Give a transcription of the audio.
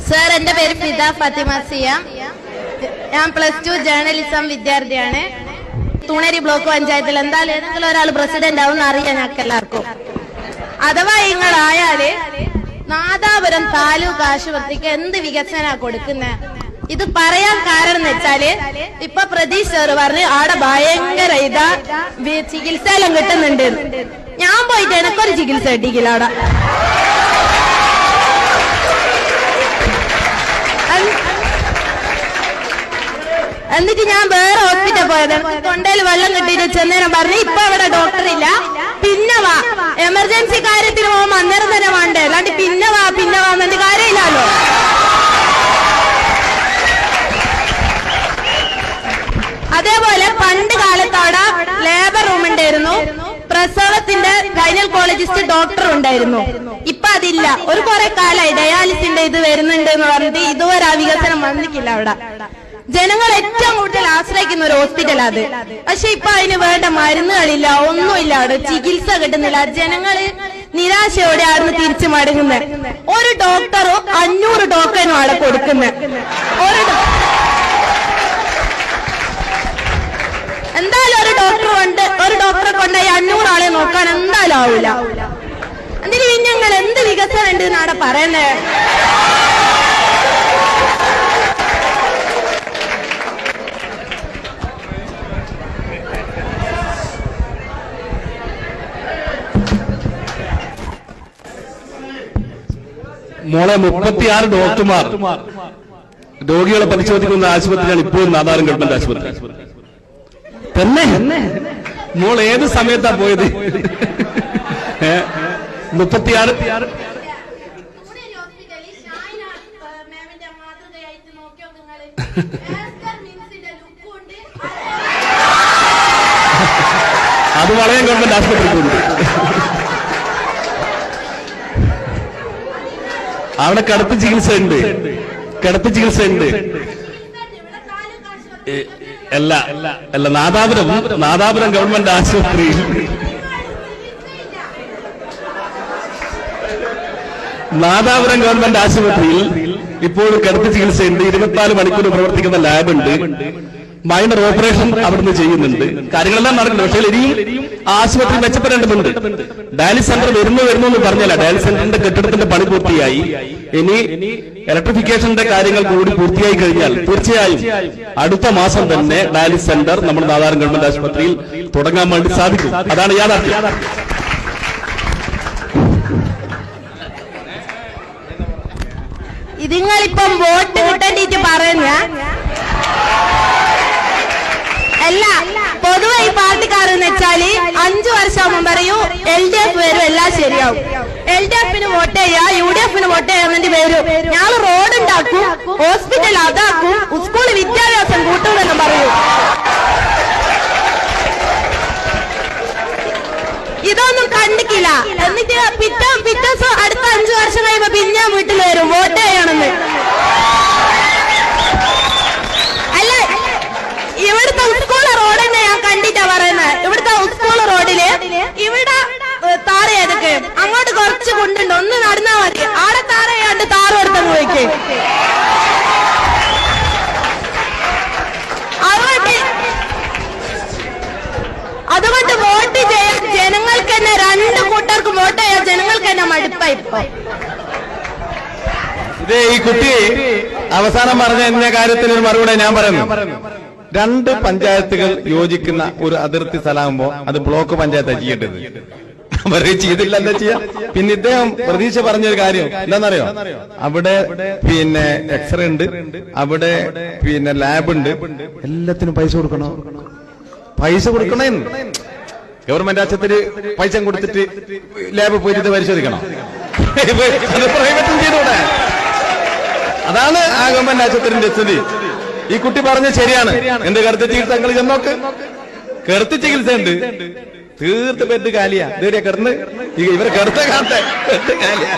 Sir, എന്റെ പേര് ഫിദ ഫാത്തിമ സിയാം. ഞാൻ +2 ജേർണലിസം വിദ്യാർത്ഥിയാണ്. തൂണേരി ബ്ലോക്ക് പഞ്ചായത്തിൽ എന്തായാലും ഏതെങ്കിലും ഒരാൾ പ്രസിഡന്റ് ആവും അറിയാം ഞങ്ങൾക്ക് എല്ലാവർക്കും. അഥവാ നിങ്ങളായാല് നാദാപുരം താലൂക്ക് ആശുപത്രിക്ക് എന്ത് വികസന കൊടുക്കുന്നത്? ഇത് പറയാൻ കാരണം എന്ന് വെച്ചാല് ഇപ്പൊ പ്രതീഷ് സാറ് പറഞ്ഞ് ആടെ ഭയങ്കര ചികിത്സയെല്ലാം കിട്ടുന്നുണ്ട്. ഞാൻ പോയിട്ട് എനക്കൊരു ചികിത്സ കിട്ടിക്കില്ല അവിടെ. എന്നിട്ട് ഞാൻ വേറെ ഹോസ്പിറ്റൽ പോയത്, തൊണ്ടയിൽ വെള്ളം കിട്ടിയിട്ട് ചെന്നേരം പറഞ്ഞു ഇപ്പൊ അവിടെ ഡോക്ടർ ഇല്ല, പിന്നെ വാ, എമർജൻസി കാര്യത്തിന് പോകുമ്പോ അന്നേരം തന്നെ വേണ്ടേ, അല്ലാണ്ട് പിന്നെ വാ എന്നിട്ട് കാര്യമില്ലല്ലോ. അതേപോലെ പണ്ട് കാലത്ത് അവിടെ ലേബർ റൂം ഉണ്ടായിരുന്നു, പ്രസവത്തിന്റെ ഗൈനക്കോളജിസ്റ്റ് ഡോക്ടർ ഉണ്ടായിരുന്നു. ഇപ്പൊ അതില്ല. ഒരു കുറെ കാലമായി ഡയാലിസിന്റെ ഇത് വരുന്നുണ്ട് എന്ന് പറഞ്ഞിട്ട് ഇതുവരെ ആ വികസനം വന്നിട്ടില്ല അവിടെ. ജനങ്ങൾ ഏറ്റവും കൂടുതൽ ആശ്രയിക്കുന്ന ഒരു ഹോസ്പിറ്റൽ അത്. പക്ഷെ ഇപ്പൊ അതിന് വേണ്ട മരുന്നുകളില്ല, ഒന്നുമില്ല, അവിടെ ചികിത്സ കിട്ടുന്നില്ല. ജനങ്ങള് നിരാശയോടെ ആയിരുന്നു തിരിച്ചു മടങ്ങുന്നത്. ഒരു ഡോക്ടറോ 500 ടോക്കനും അവിടെ കൊടുക്കുന്നത്. എന്തായാലും ഒരു ഡോക്ടറെ കൊണ്ടായി 500 ആളെ നോക്കാൻ എന്തായാലും ആവില്ല. എന്തിനു ഞങ്ങൾ എന്ത് വികസനം ഉണ്ട് എന്നാണ് പറയുന്നത്? മോളെ 36 ഡോക്ടർമാർ രോഗികളെ പരിശോധിക്കുന്ന ആശുപത്രിയാണ് ഇപ്പോഴും നാദാപുരം ഗവൺമെന്റ് ആശുപത്രി. തന്നെ മോൾ ഏത് സമയത്താ പോയത്? 36 അത് വളയം ഗവൺമെന്റ് ആശുപത്രിക്കുണ്ട്. അവിടെ കിടപ്പ് ചികിത്സ ഉണ്ട്. അല്ല നാദാപുരം ഗവൺമെന്റ് ആശുപത്രിയിൽ ഇപ്പോഴും കിടപ്പ് ചികിത്സയുണ്ട്. 24 മണിക്കൂർ പ്രവർത്തിക്കുന്ന ലാബുണ്ട്. മൈനർ ഓപ്പറേഷൻ അവിടുന്ന് ചെയ്യുന്നുണ്ട്. കാര്യങ്ങളെല്ലാം നടക്കുന്നുണ്ട്. പക്ഷേ ഇനിയും ആശുപത്രി മെച്ചപ്പെടേണ്ടതുണ്ട്. ഡയാലിസ് സെന്റർ വരുന്നു എന്ന് പറഞ്ഞല്ല. ഡയാലിസ് സെന്ററിന്റെ കെട്ടിടത്തിന്റെ പണി പൂർത്തിയായി. ഇനി ഇലക്ട്രിഫിക്കേഷന്റെ കാര്യങ്ങൾ കൂടി പൂർത്തിയായി കഴിഞ്ഞാൽ തീർച്ചയായും അടുത്ത മാസം തന്നെ ഡയാലിസ് സെന്റർ നമ്മുടെ നാദാപുരം ഗവൺമെന്റ് ആശുപത്രിയിൽ തുടങ്ങാൻ വേണ്ടി സാധിക്കും. അതാണ് യാഥാർത്ഥ്യം. ഇതിങ്ങളിപ്പം വോട്ട് കിട്ടേണ്ടിട്ട് പറയുന്ന അല്ല. പൊതുവെ ഈ പാർട്ടിക്കാരെന്ന് വെച്ചാല് 5 വർഷം മുമ്പ് പറയൂ LDF വരും എല്ലാം ശരിയാവും, LDFന് വോട്ട് ചെയ്യാ, UDFന് വോട്ട് ചെയ്യാൻ വരും, ഞങ്ങൾ റോഡ് ഉണ്ടാക്കും, ഹോസ്പിറ്റൽ അതാക്കും, സ്കൂൾ വിദ്യാഭ്യാസം കൂട്ടുമെന്ന് പറയൂ. ഇതൊന്നും കണ്ടിക്കില്ല. എന്നിട്ട് പിറ്റേസം അടുത്ത 5 വർഷം കഴിയുമ്പോ പിന്നെ വീട്ടിൽ വരും വോട്ട് ചെയ്യണമെന്ന്. ഇവിടുത്തെ സ്കൂൾ റോഡ് തന്നെ ഞാൻ കണ്ടിട്ടാ പറയുന്നത്. ഇവിടുത്തെ സ്കൂൾ റോഡില് ഇവിടെ താറ ഏതൊക്കെ അങ്ങോട്ട് കുറച്ച് കൊണ്ടുണ്ട്, ഒന്ന് നടന്നാ മതി. ആടെ താറ ചെയ്യാണ്ട് താറ് എടുത്തങ്ങ് പോയിക്കേ. അതുകൊണ്ട് വോട്ട് ചെയ്യാൻ ജനങ്ങൾക്ക് തന്നെ 2 കൂട്ടർക്കും വോട്ട് ചെയ്യാൻ ജനങ്ങൾക്ക് തന്നെ മടുപ്പായി. ഇതേ ഈ കുട്ടി അവസാനം പറഞ്ഞ എന്ന കാര്യത്തിന് ഒരു മറുപടി ഞാൻ പറയുന്നു. 2 പഞ്ചായത്തുകൾ യോജിക്കുന്ന ഒരു അതിർത്തി സ്ഥലമാകുമ്പോ അത് ബ്ലോക്ക് പഞ്ചായത്താണ് ചെയ്യേണ്ടത്. അവരെ ചെയ്തില്ല, എന്താ ചെയ്യാ? പിന്നെ ഇദ്ദേഹം പ്രതീക്ഷ പറഞ്ഞൊരു കാര്യം എന്താണെന്നറിയോ? അവിടെ പിന്നെ എക്സ്റേ ഉണ്ട്, അവിടെ പിന്നെ ലാബ് ഉണ്ട്, എല്ലാത്തിനും പൈസ കൊടുക്കണോ? ഗവൺമെന്റ് ആശുപത്രി പൈസ കൊടുത്തിട്ട് ലാബ് പോയിട്ട് പരിശോധിക്കണം? പ്രൈവറ്റും ചെയ്തൂടെ? അതാണ് ആ ഗവൺമെന്റ് ആശുപത്രിന്റെ സ്ഥിതി. ഈ കുട്ടി പറഞ്ഞ ശരിയാണ്. എന്ത് കിടത്തി ചികിത്സ നിങ്ങൾ ചെന്നോക്ക്, കിടത്തി ചികിത്സ ഉണ്ട്, തീർത്ത് ബെഡ് കാലിയാ. ഇതുവരെ കിടന്ന് ഇവരെ കിടത്ത കാട്ടെ ബെഡ് കാലിയാ.